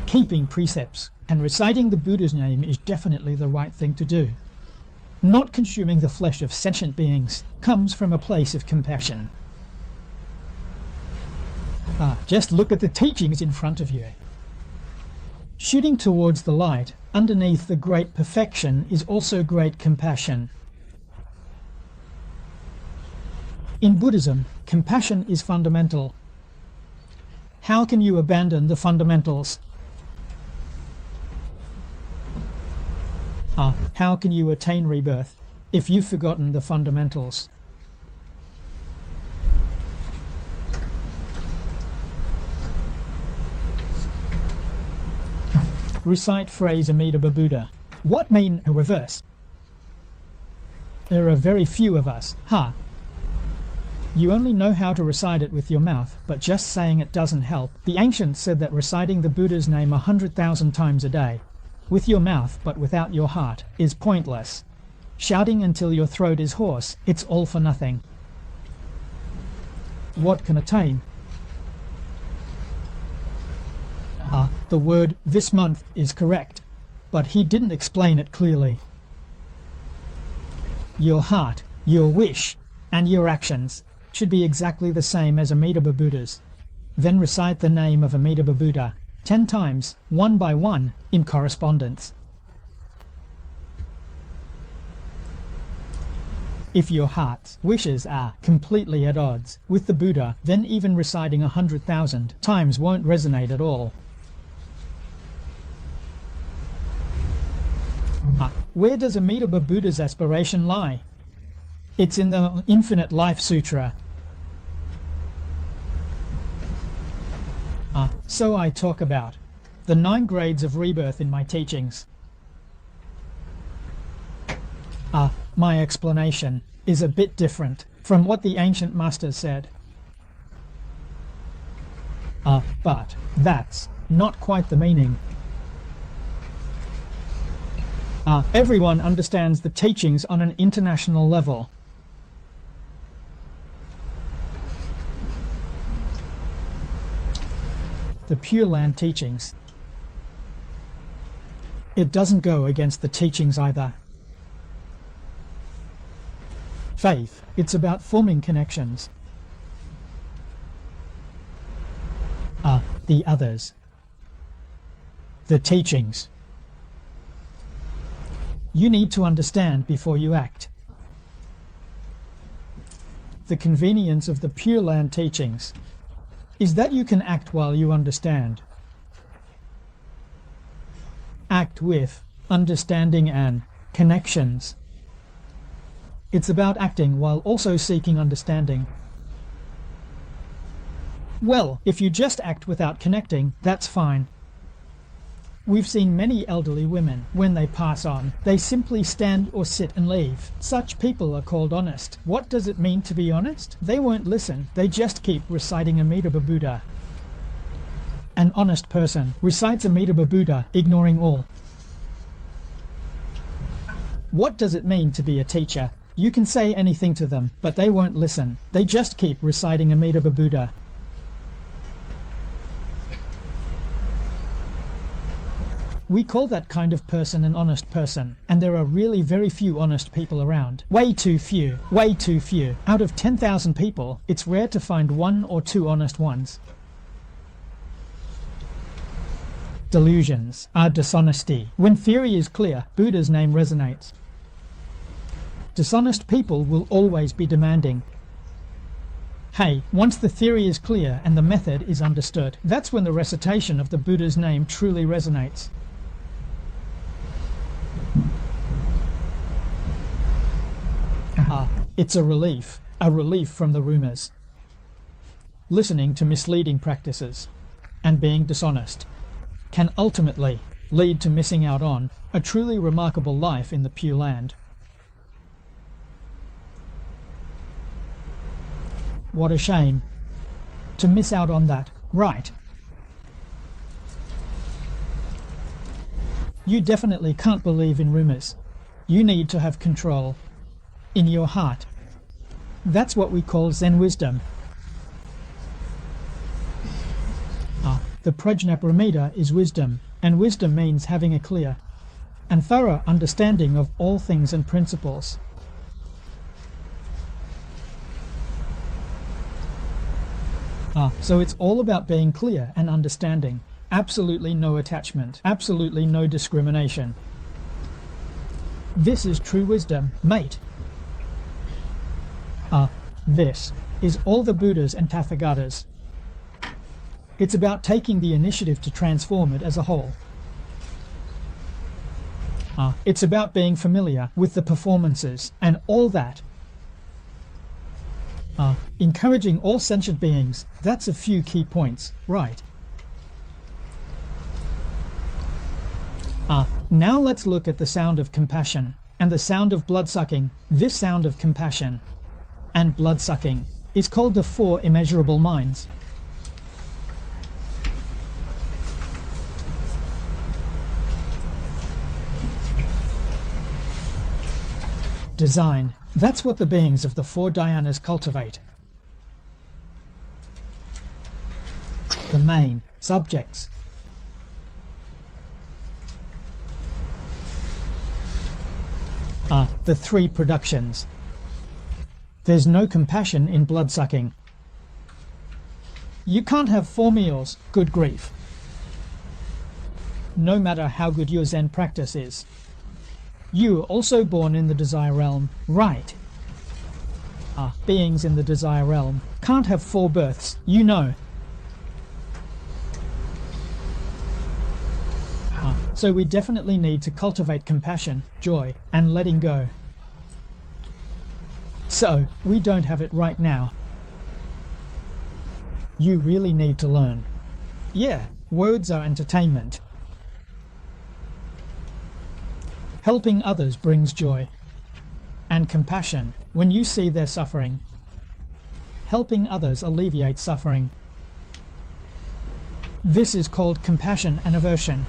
Keeping precepts and reciting the Buddha's name is definitely the right thing to do. Not consuming the flesh of sentient beings comes from a place of compassion. Just look at the teachings in front of you. Shooting towards the light, underneath the great perfection, is also great compassion. In Buddhism, compassion is fundamental. How can you abandon the fundamentals? How can you attain rebirth if you've forgotten the fundamentals? Recite phrase Amitabha Buddha. What mean a reverse? There are very few of us. You only know how to recite it with your mouth, but just saying it doesn't help. The ancients said that reciting the Buddha's name 100,000 times a day, with your mouth but without your heart, is pointless. Shouting until your throat is hoarse, it's all for nothing. What can attain? The word this month is correct, but he didn't explain it clearly. Your heart, your wish, and your actions should be exactly the same as Amitabha Buddha's. Then recite the name of Amitabha Buddha 10 times, one by one, in correspondence. If your heart's wishes are completely at odds with the Buddha, then even reciting 100,000 times won't resonate at all. Where does Amitabha Buddha's aspiration lie? It's in the Infinite Life Sutra. So I talk about the 9 grades of rebirth in my teachings. My explanation is a bit different from what the ancient masters said. But that's not quite the meaning. Everyone understands the teachings on an international level. The Pure Land teachings. It doesn't go against the teachings either. Faith, it's about forming connections. The others. The teachings. You need to understand before you act. The convenience of the Pure Land teachings is that you can act while you understand. Act with understanding and connections. It's about acting while also seeking understanding. Well, if you just act without connecting, that's fine. We've seen many elderly women, when they pass on, they simply stand or sit and leave. Such people are called honest. What does it mean to be honest? They won't listen. They just keep reciting Amitabha Buddha. An honest person recites Amitabha Buddha, ignoring all. What does it mean to be a teacher? You can say anything to them, but they won't listen. They just keep reciting Amitabha Buddha. We call that kind of person an honest person, and there are really very few honest people around. Way too few, way too few. Out of 10,000 people, it's rare to find 1 or 2 honest ones. Delusions are dishonesty. When theory is clear, Buddha's name resonates. Dishonest people will always be demanding. Hey, once the theory is clear and the method is understood, that's when the recitation of the Buddha's name truly resonates. It's a relief from the rumors. Listening to misleading practices and being dishonest can ultimately lead to missing out on a truly remarkable life in the Pure Land. What a shame to miss out on that, right? You definitely can't believe in rumors. You need to have control in your heart. That's what we call Zen wisdom. The Prajnaparamita is wisdom, and wisdom means having a clear and thorough understanding of all things and principles. So it's all about being clear and understanding. Absolutely no attachment, absolutely no discrimination. This is true wisdom, mate. This is all the Buddhas and Tathagatas. It's about taking the initiative to transform it as a whole. It's about being familiar with the performances and all that. Encouraging all sentient beings, that's a few key points, right? Now let's look at the sound of compassion and the sound of blood-sucking. This sound of compassion and blood-sucking is called the four immeasurable minds. Design, that's what the beings of the four dhyanas cultivate. The main subjects. The three productions. There's no compassion in blood-sucking. You can't have 4 meals, good grief. No matter how good your Zen practice is. You are also born in the desire realm, right? Beings in the desire realm can't have 4 births, you know. So we definitely need to cultivate compassion, joy, and letting go. So, we don't have it right now. You really need to learn. Yeah, words are entertainment. Helping others brings joy and compassion when you see their suffering. Helping others alleviates suffering. This is called compassion and aversion.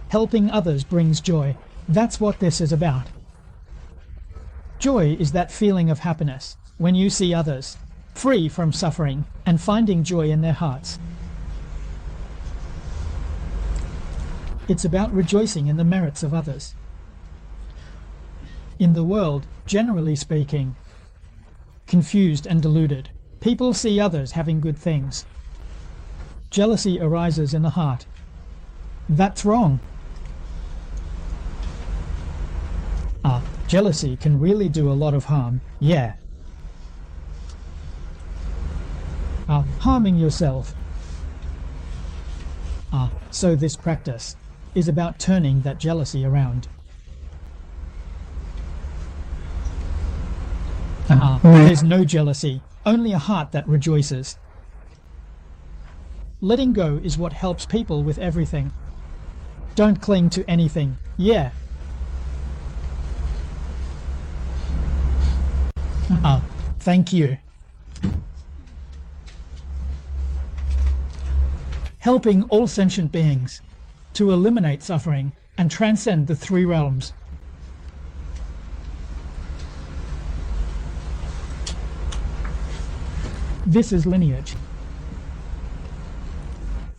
Helping others brings joy. That's what this is about. Joy is that feeling of happiness when you see others free from suffering and finding joy in their hearts. It's about rejoicing in the merits of others. In the world, generally speaking, confused and deluded, people see others having good things. Jealousy arises in the heart. That's wrong. Jealousy can really do a lot of harm, yeah. Harming yourself. So this practice is about turning that jealousy around. There's no jealousy, only a heart that rejoices. Letting go is what helps people with everything. Don't cling to anything, yeah. Thank you. Helping all sentient beings to eliminate suffering and transcend the 3 realms. This is lineage.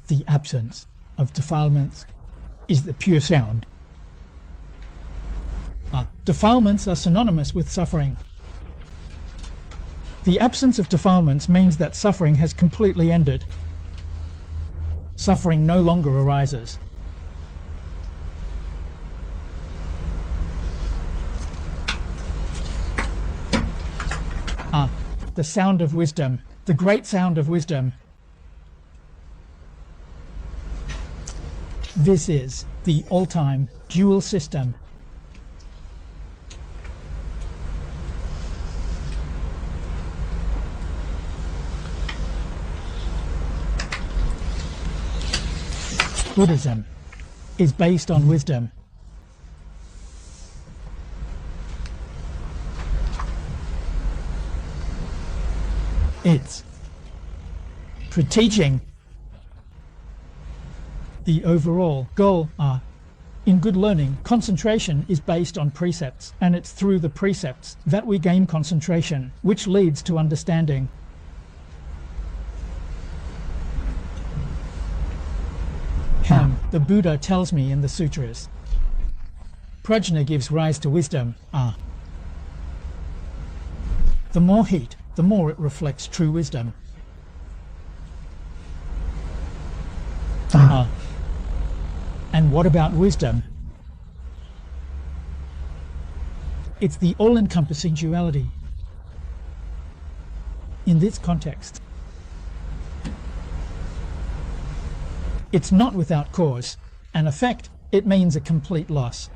The absence of defilements is the pure sound. Defilements are synonymous with suffering. The absence of defilements means that suffering has completely ended. Suffering no longer arises. The sound of wisdom, the great sound of wisdom. This is the all-time dual system. Buddhism is based on wisdom. It's teaching. The overall goal in good learning, concentration is based on precepts, and it's through the precepts that we gain concentration, which leads to understanding. The Buddha tells me in the sutras. Prajna gives rise to wisdom. The more heat, the more it reflects true wisdom. And what about wisdom? It's the all-encompassing duality. In this context, it's not without cause and effect. It means a complete loss.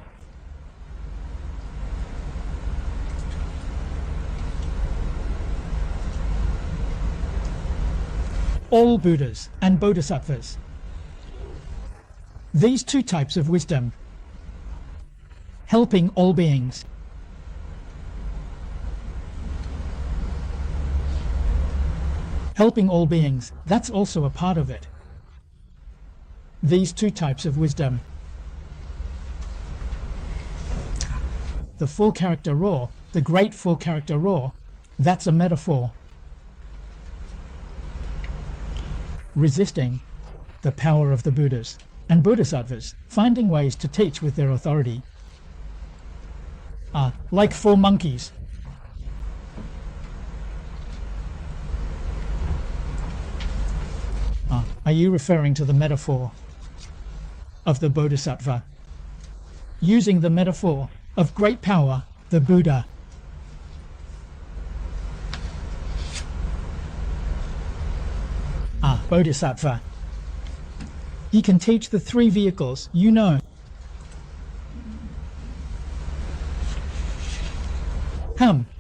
All Buddhas and Bodhisattvas. These two types of wisdom, helping all beings. Helping all beings, that's also a part of it. These two types of wisdom. The full character raw, the great full character raw, that's a metaphor. Resisting the power of the Buddhas and Bodhisattvas, finding ways to teach with their authority. Like 4 monkeys. Are you referring to the metaphor of the Bodhisattva? Using the metaphor of great power, the Buddha. Bodhisattva. He can teach the 3 vehicles, you know.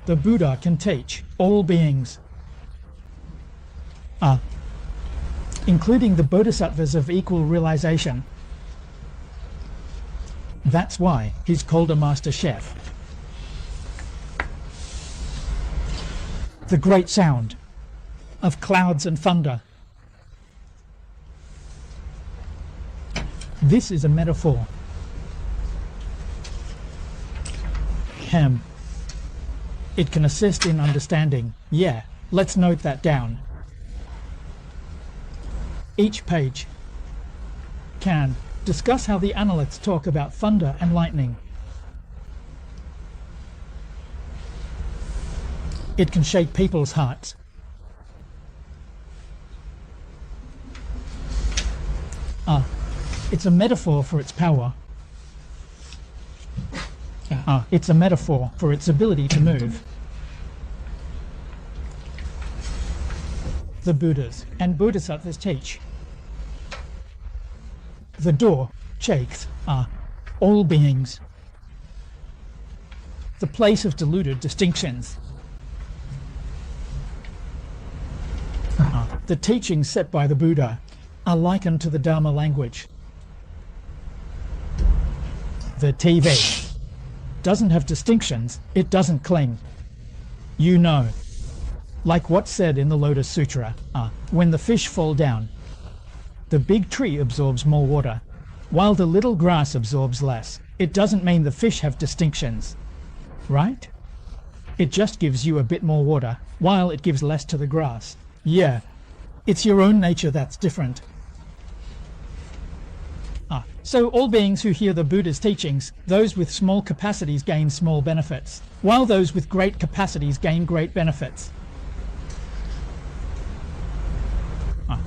The Buddha can teach all beings. Including the Bodhisattvas of equal realization. That's why he's called a master chef. The great sound of clouds and thunder. This is a metaphor. It can assist in understanding. Yeah, let's note that down. Each page can discuss how the analysts talk about thunder and lightning. It can shake people's hearts. It's a metaphor for its power. It's a metaphor for its ability to move. The Buddhas and Bodhisattvas teach. The door, shakes, are all beings. The place of deluded distinctions. The teachings set by the Buddha are likened to the Dharma language. The TV doesn't have distinctions, it doesn't cling. You know, like what's said in the Lotus Sutra, when the fish fall down, the big tree absorbs more water, while the little grass absorbs less. It doesn't mean the fish have distinctions, right? It just gives you a bit more water, while it gives less to the grass. Yeah, it's your own nature that's different. So all beings who hear the Buddha's teachings, those with small capacities gain small benefits, while those with great capacities gain great benefits.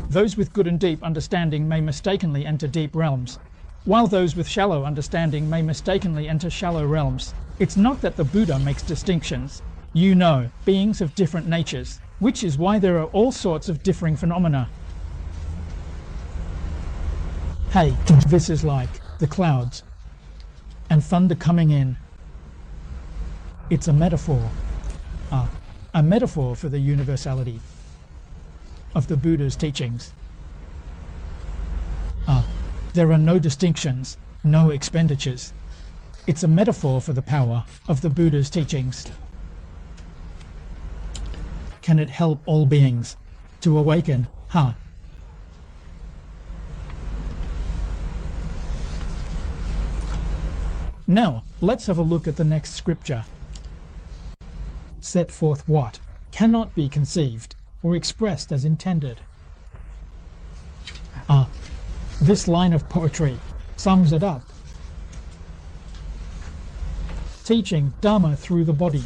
Those with good and deep understanding may mistakenly enter deep realms, while those with shallow understanding may mistakenly enter shallow realms. It's not that the Buddha makes distinctions. You know, beings of different natures, which is why there are all sorts of differing phenomena. Hey, this is like the clouds and thunder coming in. It's a metaphor for the universality of the Buddha's teachings. There are no distinctions, no expenditures. It's a metaphor for the power of the Buddha's teachings. Can it help all beings to awaken? Now, let's have a look at the next scripture. Set forth what cannot be conceived or expressed as intended. This line of poetry sums it up. Teaching Dharma through the body.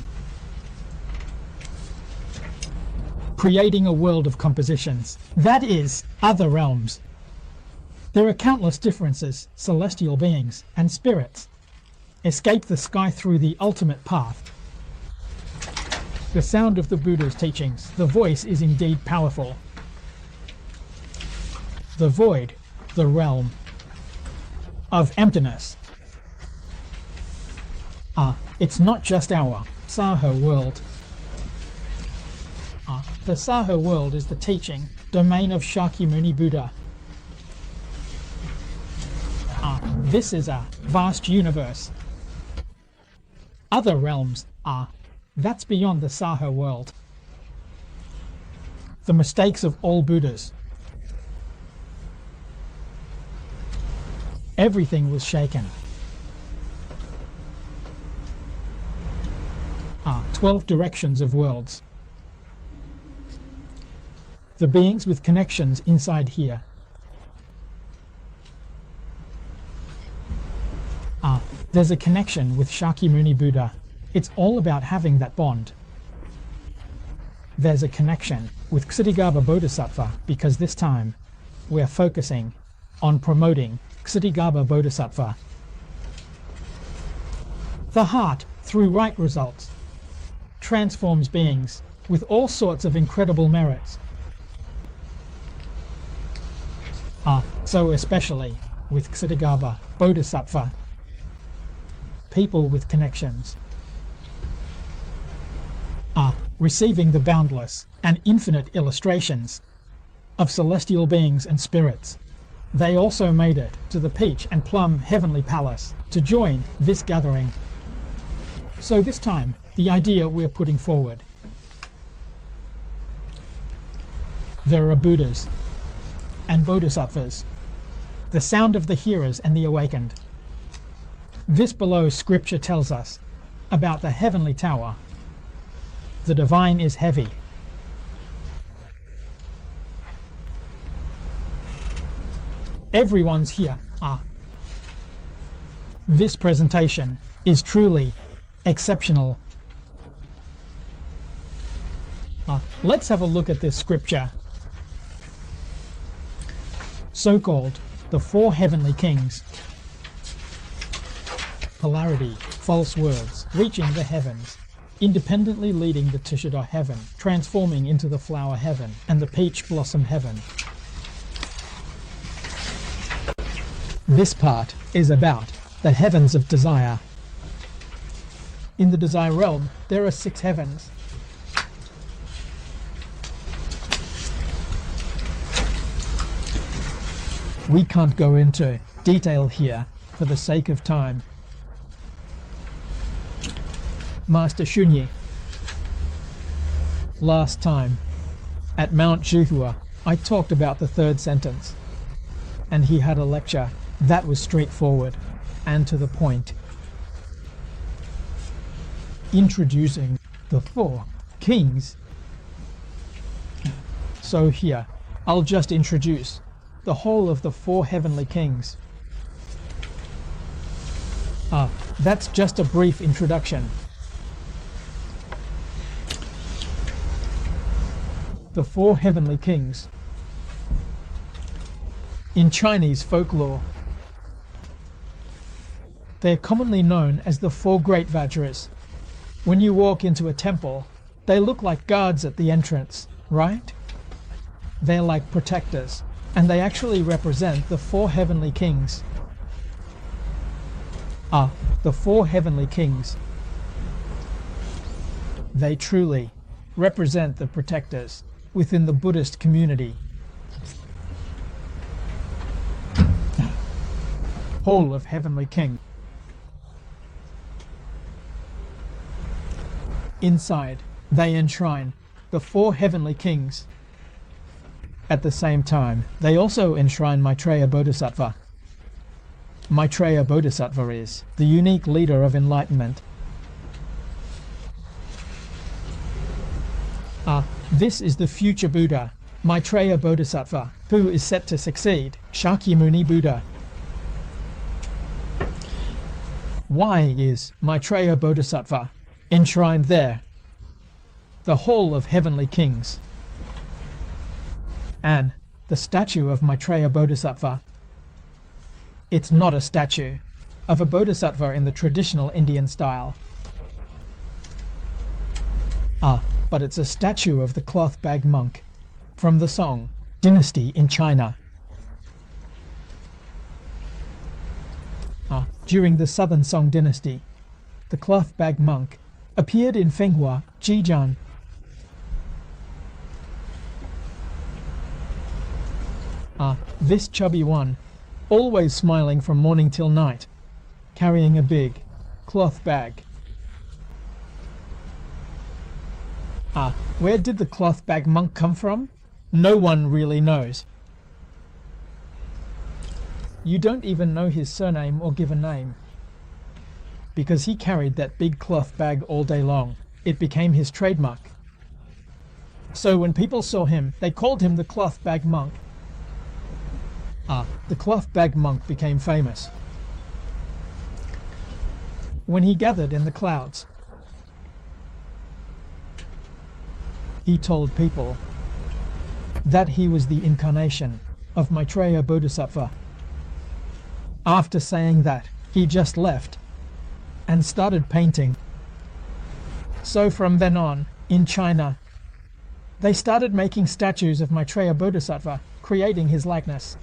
Creating a world of compositions. That is, other realms. There are countless differences, celestial beings and spirits. Escape the sky through the ultimate path. The sound of the Buddha's teachings. The voice is indeed powerful. The void, the realm of emptiness. It's not just our Saho world. The Saho world is the teaching domain of Shakyamuni Buddha. This is a vast universe. Other realms that's beyond the Saho world. The mistakes of all Buddhas. Everything was shaken. 12 directions of worlds. The beings with connections inside here. There's a connection with Shakyamuni Buddha. It's all about having that bond. There's a connection with Ksitigarbha Bodhisattva because this time we're focusing on promoting Ksitigarbha Bodhisattva. The heart, through right results, transforms beings with all sorts of incredible merits. So especially with Ksitigarbha Bodhisattva, people with connections are receiving the boundless and infinite illustrations of celestial beings and spirits. They also made it to the Peach and Plum Heavenly Palace to join this gathering. So this time, the idea we're putting forward. There are Buddhas and Bodhisattvas, the sound of the hearers and the awakened. This below scripture tells us about the heavenly tower. The divine is heavy. Everyone's here. This presentation is truly exceptional. Let's have a look at this scripture. So-called the four heavenly kings. Polarity, false words, reaching the heavens, independently leading the Tishida heaven, transforming into the flower heaven and the peach blossom heaven. This part is about the heavens of desire. In the desire realm, there are 6 heavens. We can't go into detail here for the sake of time. Master Shunyi, last time at Mount Juhua, I talked about the 3rd sentence, and he had a lecture that was straightforward and to the point, introducing the 4 kings. So here, I'll just introduce the whole of the 4 heavenly kings. That's just a brief introduction. The 4 heavenly kings. In Chinese folklore, they're commonly known as the 4 great Vajras. When you walk into a temple, they look like guards at the entrance, right? They're like protectors, and they actually represent the 4 heavenly kings. The 4 heavenly kings. They truly represent the protectors within the Buddhist community. Hall of Heavenly King. Inside, they enshrine the 4 heavenly kings. At the same time, they also enshrine Maitreya Bodhisattva. Maitreya Bodhisattva is the unique leader of enlightenment. This is the future Buddha, Maitreya Bodhisattva, who is set to succeed Shakyamuni Buddha. Why is Maitreya Bodhisattva enshrined there? The Hall of Heavenly Kings. And the statue of Maitreya Bodhisattva, it's not a statue of a bodhisattva in the traditional Indian style. But it's a statue of the cloth bag monk from the Song dynasty in China. During the southern Song dynasty, the cloth bag monk appeared in Fenghua, Zhejiang. This chubby one, always smiling from morning till night, carrying a big cloth bag. Where did the cloth bag monk come from? No one really knows. You don't even know his surname or given name, because he carried that big cloth bag all day long. It became his trademark. So when people saw him, they called him the cloth bag monk. The cloth bag monk became famous when he gathered in the clouds. He told people that he was the incarnation of Maitreya Bodhisattva. After saying that, he just left and started painting. So from then on, in China, they started making statues of Maitreya Bodhisattva, creating his likeness.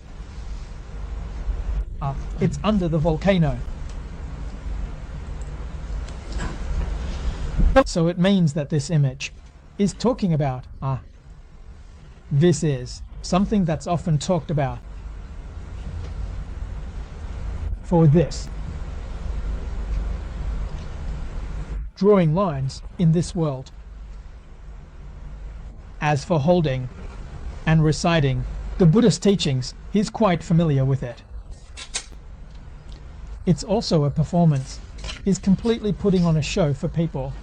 It's under the volcano. So it means that this image is talking about, this is something that's often talked about. For this, drawing lines in this world. As for holding and reciting the Buddhist teachings, he's quite familiar with it. It's also a performance. He's completely putting on a show for people.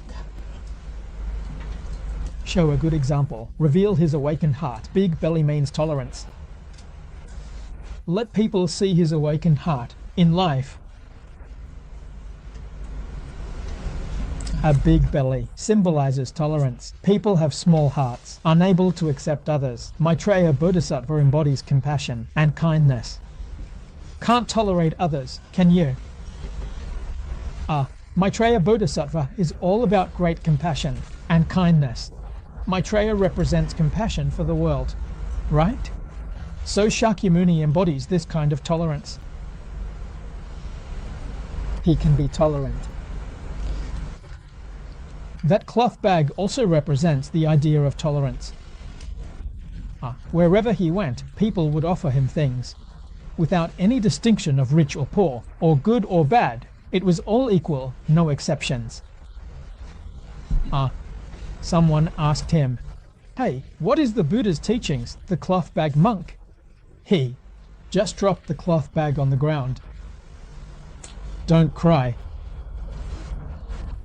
Show a good example. Reveal his awakened heart. Big belly means tolerance. Let people see his awakened heart in life. A big belly symbolizes tolerance. People have small hearts, unable to accept others. Maitreya Bodhisattva embodies compassion and kindness. Can't tolerate others, can you? Maitreya Bodhisattva is all about great compassion and kindness. Maitreya represents compassion for the world, right? So Shakyamuni embodies this kind of tolerance. He can be tolerant. That cloth bag also represents the idea of tolerance. Wherever he went, people would offer him things, without any distinction of rich or poor, or good or bad. It was all equal, no exceptions. Someone asked him, "Hey, what is the Buddha's teachings, the cloth bag monk?" He just dropped the cloth bag on the ground. Don't cry.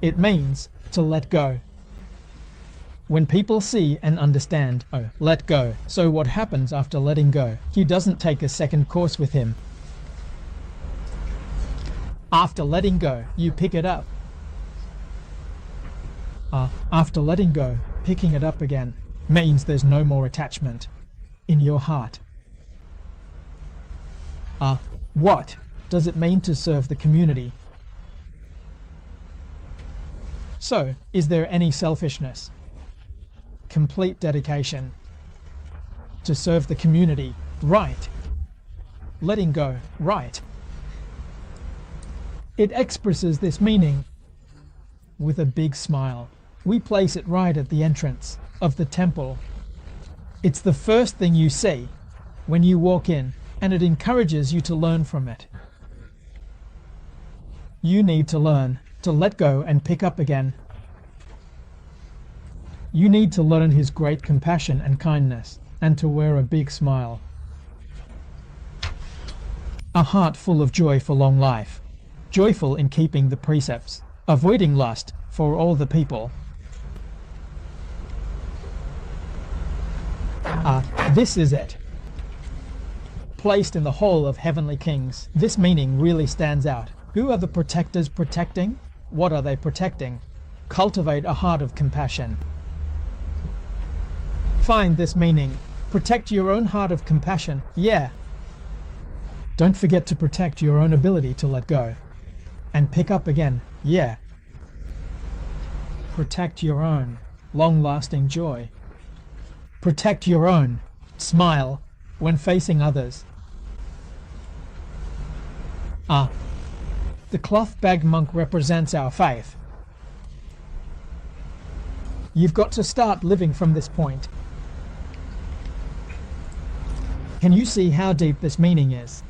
It means to let go. When people see and understand, let go. So what happens after letting go? He doesn't take a second course with him. After letting go, you pick it up. After letting go, picking it up again means there's no more attachment in your heart. What does it mean to serve the community? So, is there any selfishness? Complete dedication to serve the community, right? Letting go, right? It expresses this meaning with a big smile. We place it right at the entrance of the temple. It's the first thing you see when you walk in, and it encourages you to learn from it. You need to learn to let go and pick up again. You need to learn his great compassion and kindness, and to wear a big smile. A heart full of joy for long life, joyful in keeping the precepts, avoiding lust for all the people. This is it. Placed in the hall of heavenly kings, this meaning really stands out. Who are the protectors protecting? What are they protecting? Cultivate a heart of compassion. Find this meaning. Protect your own heart of compassion. Yeah. Don't forget to protect your own ability to let go. And pick up again. Yeah. Protect your own long-lasting joy. Protect your own smile when facing others. The cloth-bagged monk represents our faith. You've got to start living from this point. Can you see how deep this meaning is?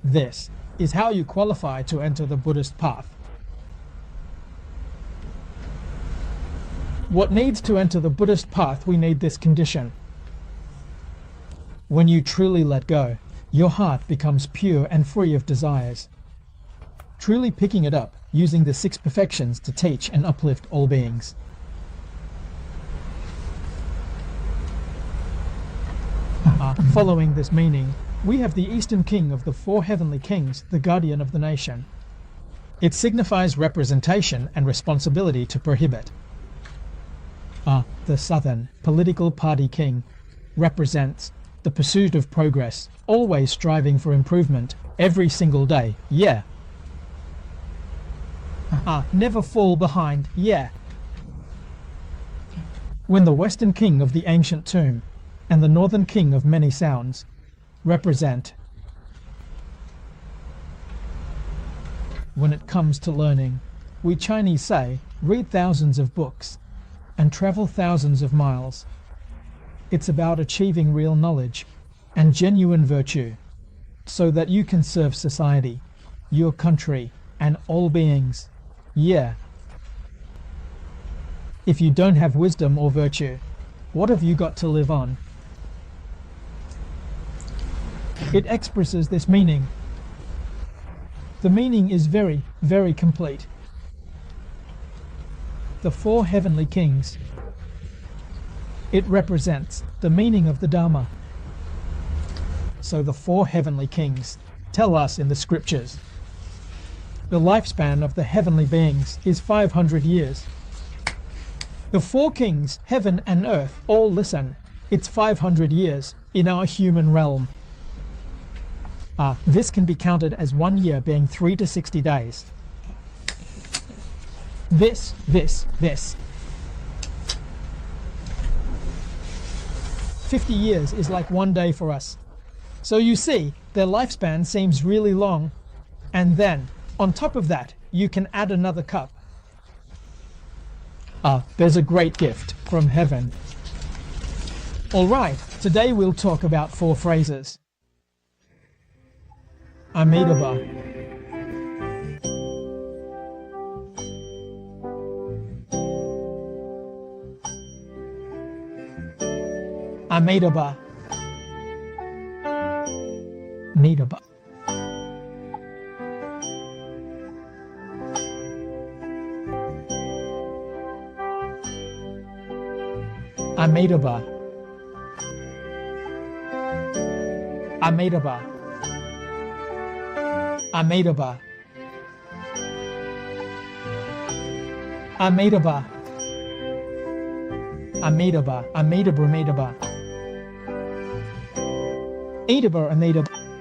This is how you qualify to enter the Buddhist path. What needs to enter the Buddhist path? We need this condition. When you truly let go, your heart becomes pure and free of desires. Truly picking it up, using the 6 perfections to teach and uplift all beings. Following this meaning, we have the Eastern King of the 4 heavenly kings, the guardian of the nation. It signifies representation and responsibility to prohibit. The Southern political party king represents the pursuit of progress, always striving for improvement, every single day. Yeah. Never fall behind. Yeah. When the Western King of the ancient tomb and the Northern King of many sounds represent, when it comes to learning, we Chinese say, read thousands of books and travel thousands of miles. It's about achieving real knowledge and genuine virtue so that you can serve society, your country, and all beings. Yeah. If you don't have wisdom or virtue, what have you got to live on? It expresses this meaning. The meaning is very, very complete. The 4 heavenly kings. It represents the meaning of the Dharma. So the 4 heavenly kings tell us in the scriptures. The lifespan of the heavenly beings is 500 years. The 4 kings, heaven and earth, all listen. It's 500 years in our human realm. This can be counted as 1 year being 3 to 60 days. This. 50 years is like 1 day for us. So you see, their lifespan seems really long. And then, on top of that, you can add another cup. There's a great gift from heaven. Alright, today we'll talk about 4 phrases. Amitabha. Amitabha. Amitabha. Amitabha. Amitabha. Amitabha. Amitabha. Amitabha. Amitabha. Amitabha. Amitabha.